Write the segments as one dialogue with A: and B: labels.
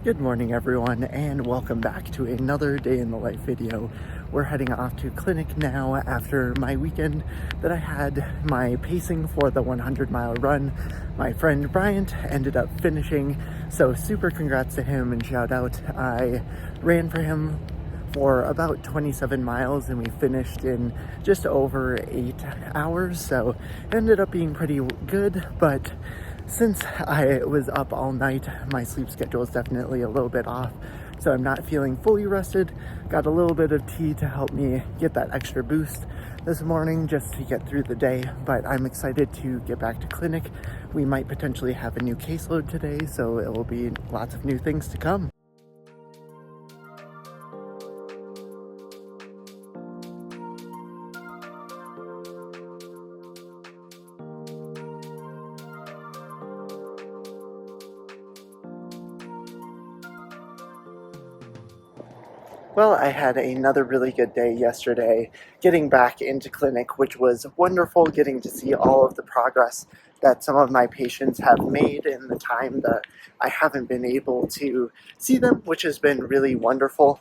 A: Good morning everyone, and welcome back to another day in the life video. We're heading off to clinic now after my weekend that I had my pacing for the 100-mile run. My friend Bryant ended up finishing, so super congrats to him and shout out. I ran for him for about 27 miles and we finished in just over 8 hours, so it ended up being pretty good. But since I was up all night, my sleep schedule is definitely a little bit off, so I'm not feeling fully rested. Got a little bit of tea to help me get that extra boost this morning just to get through the day, but I'm excited to get back to clinic. We might potentially have a new caseload today, so it will be lots of new things to come. Well, I had another really good day yesterday getting back into clinic, which was wonderful, getting to see all of the progress that some of my patients have made in the time that I haven't been able to see them, which has been really wonderful.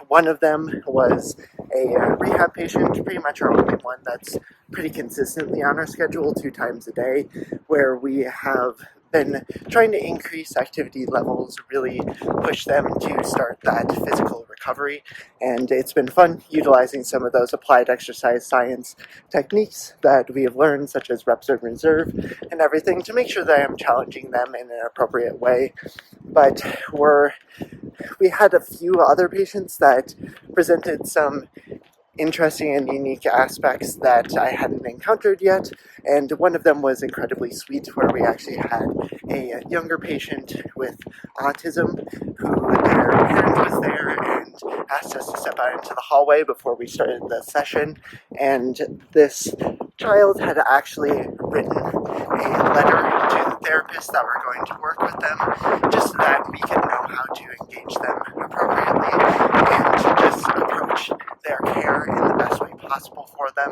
A: One of them was a rehab patient, pretty much our only one that's pretty consistently on our schedule 2 times a day, where we have been trying to increase activity levels, really push them to start that physical recovery. And it's been fun utilizing some of those applied exercise science techniques that we have learned, such as reps of reserve and everything, to make sure that I'm challenging them in an appropriate way. But we had a few other patients that presented some interesting and unique aspects that I hadn't encountered yet, and one of them was incredibly sweet, where we actually had a younger patient with autism who their parent was there and asked us to step out into the hallway before we started the session, and this child had actually written a letter to the therapist that were going to work with them, just so that we could know how to engage them appropriately and just approach their care in the best way possible for them,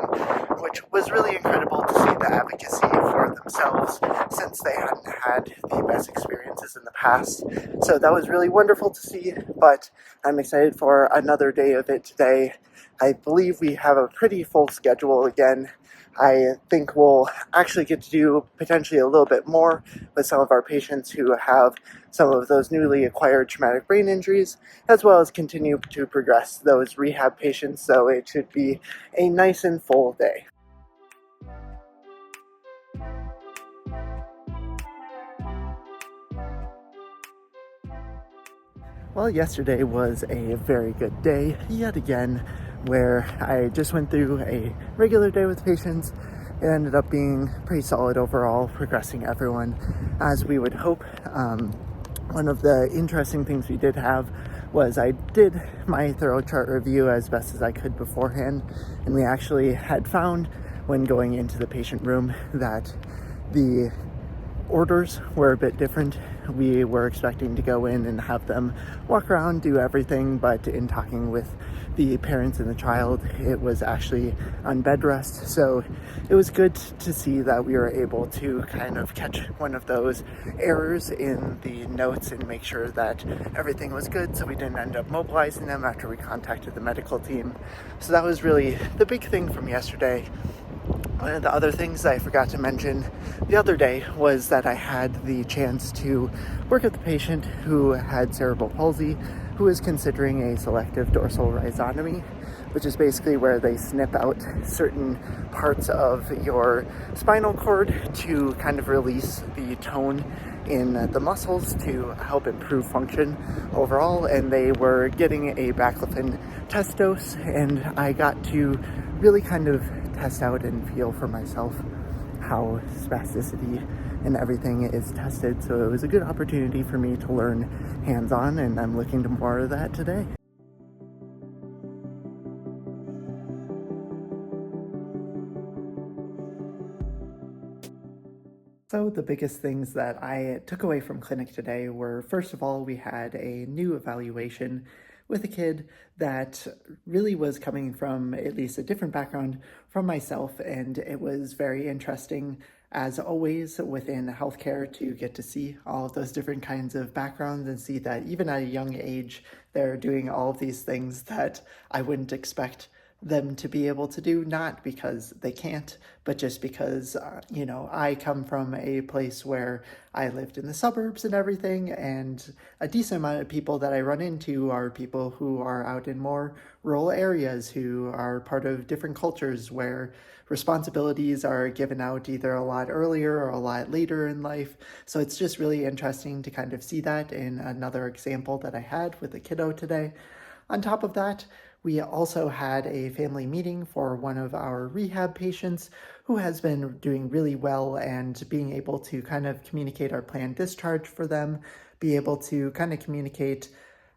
A: which was really incredible to see the advocacy for themselves, since they hadn't had the best experiences in the past. So that was really wonderful to see, but I'm excited for another day of it today. I believe we have a pretty full schedule again. I think we'll actually get to do potentially a little bit more with some of our patients who have some of those newly acquired traumatic brain injuries, as well as continue to progress those rehab patients, so it should be a nice and full day. Well, yesterday was a very good day, yet again, where I just went through a regular day with patients. It ended up being pretty solid overall, progressing everyone as we would hope. One of the interesting things we did have was I did my thorough chart review as best as I could beforehand, and we actually had found when going into the patient room that the orders were a bit different. We were expecting to go in and have them walk around, do everything, but in talking with the parents and the child, it was actually on bed rest. So it was good to see that we were able to kind of catch one of those errors in the notes and make sure that everything was good, so we didn't end up mobilizing them after we contacted the medical team. So that was really the big thing from yesterday. One of the other things I forgot to mention the other day was that I had the chance to work with a patient who had cerebral palsy, who is considering a selective dorsal rhizotomy, which is basically where they snip out certain parts of your spinal cord to kind of release the tone in the muscles to help improve function overall. And they were getting a baclofen test dose, and I got to really kind of test out and feel for myself how spasticity and everything is tested. So it was a good opportunity for me to learn hands-on, and I'm looking to more of that today. So the biggest things that I took away from clinic today were, first of all, we had a new evaluation with a kid that really was coming from at least a different background from myself, and it was very interesting as always, within healthcare to get to see all of those different kinds of backgrounds and see that even at a young age, they're doing all of these things that I wouldn't expect them to be able to do, not because they can't, but just because, I come from a place where I lived in the suburbs and everything, and a decent amount of people that I run into are people who are out in more rural areas, who are part of different cultures where responsibilities are given out either a lot earlier or a lot later in life. So it's just really interesting to kind of see that in another example that I had with a kiddo today. On top of that, we also had a family meeting for one of our rehab patients who has been doing really well, and being able to kind of communicate our planned discharge for them, be able to kind of communicate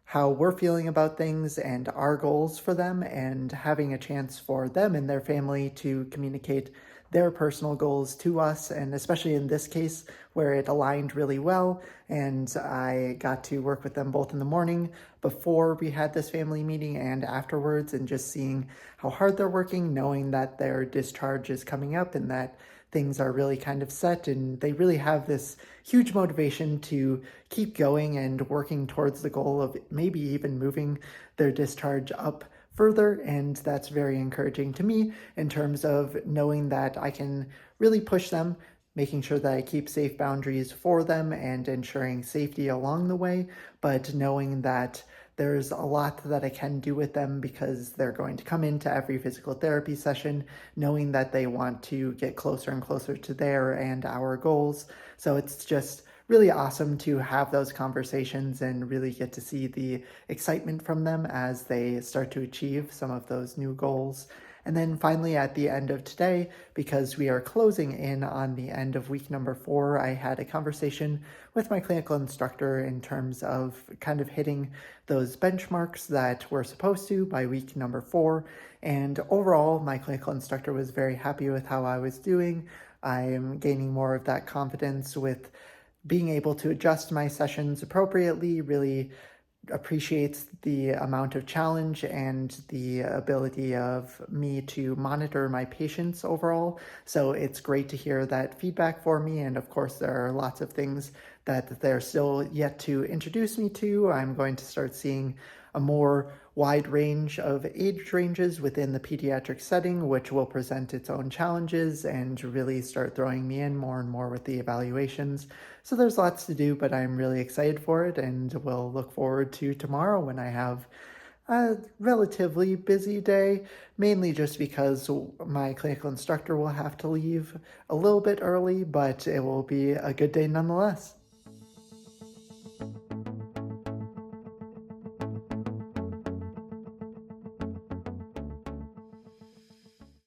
A: how we're feeling about things and our goals for them, and having a chance for them and their family to communicate their personal goals to us, and especially in this case where it aligned really well, and I got to work with them both in the morning before we had this family meeting and afterwards, and just seeing how hard they're working, knowing that their discharge is coming up and that things are really kind of set, and they really have this huge motivation to keep going and working towards the goal of maybe even moving their discharge up further. And that's very encouraging to me in terms of knowing that I can really push them, making sure that I keep safe boundaries for them and ensuring safety along the way, but knowing that there's a lot that I can do with them because they're going to come into every physical therapy session knowing that they want to get closer and closer to their and our goals. So it's just really awesome to have those conversations and really get to see the excitement from them as they start to achieve some of those new goals. And then finally, at the end of today, because we are closing in on the end of week number 4, I had a conversation with my clinical instructor in terms of kind of hitting those benchmarks that we're supposed to by week number 4. And overall, my clinical instructor was very happy with how I was doing. I am gaining more of that confidence with being able to adjust my sessions appropriately, really appreciates the amount of challenge and the ability of me to monitor my patients overall. So it's great to hear that feedback for me. And of course, there are lots of things that they're still yet to introduce me to. I'm going to start seeing a more wide range of age ranges within the pediatric setting, which will present its own challenges and really start throwing me in more and more with the evaluations. So there's lots to do, but I'm really excited for it, and will look forward to tomorrow when I have a relatively busy day, mainly just because my clinical instructor will have to leave a little bit early, but it will be a good day nonetheless.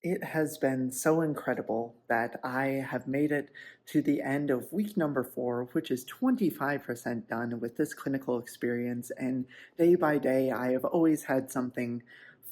A: It has been so incredible that I have made it to the end of week number 4, which is 25% done with this clinical experience. And day by day, I have always had something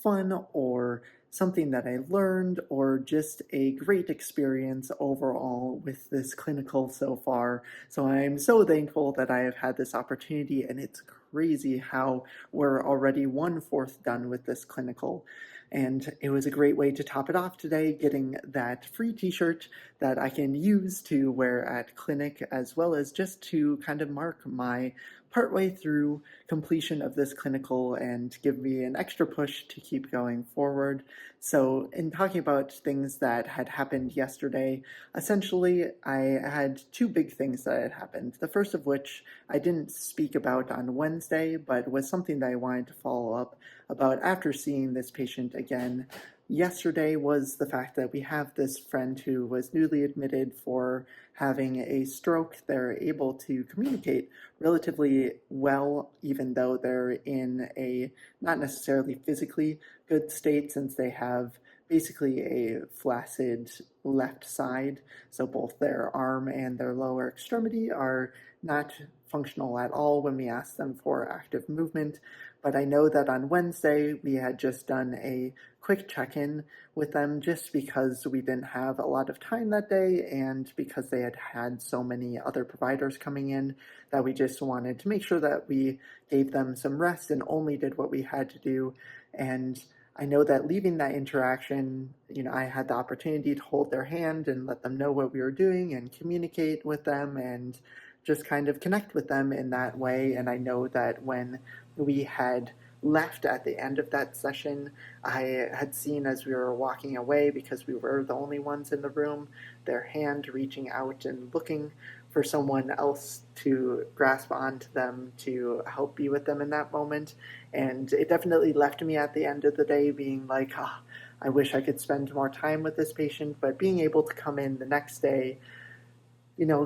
A: fun or something that I learned or just a great experience overall with this clinical so far. So I'm so thankful that I have had this opportunity, and it's crazy how we're already 1/4 done with this clinical. And it was a great way to top it off today, getting that free t-shirt that I can use to wear at clinic, as well as just to kind of mark my partway through completion of this clinical and give me an extra push to keep going forward. So in talking about things that had happened yesterday, essentially I had 2 big things that had happened. The first of which I didn't speak about on Wednesday, but was something that I wanted to follow up about after seeing this patient again. Yesterday was the fact that we have this friend who was newly admitted for having a stroke. They're able to communicate relatively well, even though they're in a not necessarily physically good state, since they have basically a flaccid left side. So both their arm and their lower extremity are not functional at all when we ask them for active movement. But I know that on Wednesday we had just done a quick check-in with them just because we didn't have a lot of time that day, and because they had had so many other providers coming in, that we just wanted to make sure that we gave them some rest and only did what we had to do. And I know that leaving that interaction, I had the opportunity to hold their hand and let them know what we were doing and communicate with them and just kind of connect with them in that way. And I know that when we had left at the end of that session, I had seen as we were walking away, because we were the only ones in the room, their hand reaching out and looking for someone else to grasp onto them to help be with them in that moment. And it definitely left me at the end of the day being like, oh, I wish I could spend more time with this patient. But being able to come in the next day,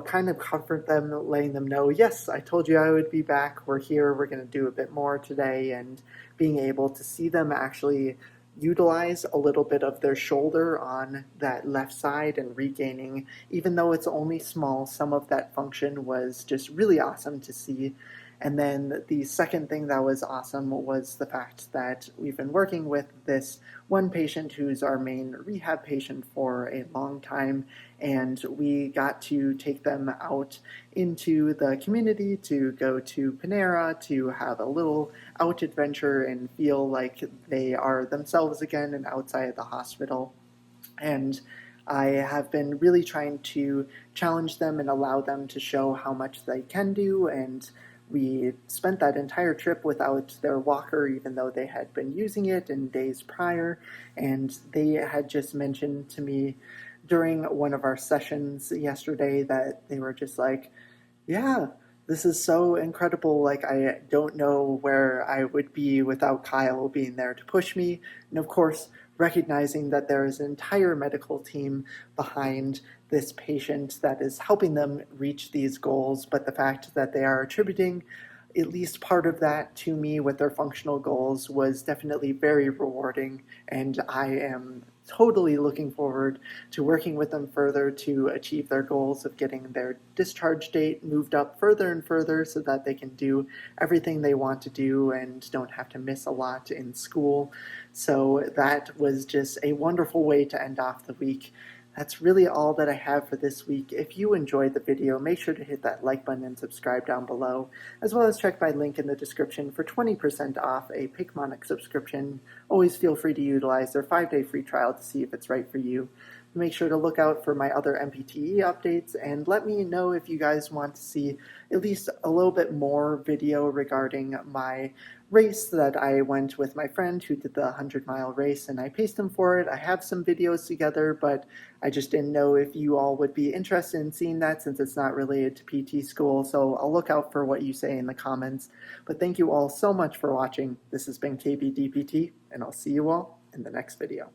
A: kind of comfort them, letting them know, yes, I told you I would be back. We're here. We're going to do a bit more today. And being able to see them actually utilize a little bit of their shoulder on that left side and regaining, even though it's only small, some of that function was just really awesome to see. And then the second thing that was awesome was the fact that we've been working with this one patient who's our main rehab patient for a long time, and we got to take them out into the community to go to Panera to have a little out adventure and feel like they are themselves again and outside of the hospital. And I have been really trying to challenge them and allow them to show how much they can do. And we spent that entire trip without their walker, even though they had been using it in days prior. And they had just mentioned to me during one of our sessions yesterday that they were just like, yeah, this is so incredible. Like, I don't know where I would be without Kyle being there to push me. And of course, recognizing that there is an entire medical team behind this patient that is helping them reach these goals, but the fact that they are attributing at least part of that to me with their functional goals was definitely very rewarding, and I am totally looking forward to working with them further to achieve their goals of getting their discharge date moved up further and further so that they can do everything they want to do and don't have to miss a lot in school. So that was just a wonderful way to end off the week. That's really all that I have for this week. If you enjoyed the video, make sure to hit that like button and subscribe down below, as well as check my link in the description for 20% off a Picmonic subscription. Always feel free to utilize their 5-day free trial to see if it's right for you. Make sure to look out for my other NPTE updates, and let me know if you guys want to see at least a little bit more video regarding my race that I went with my friend who did the 100-mile race, and I paced him for it. I have some videos together, but I just didn't know if you all would be interested in seeing that since it's not related to PT school, so I'll look out for what you say in the comments. But thank you all so much for watching. This has been KBDPT, and I'll see you all in the next video.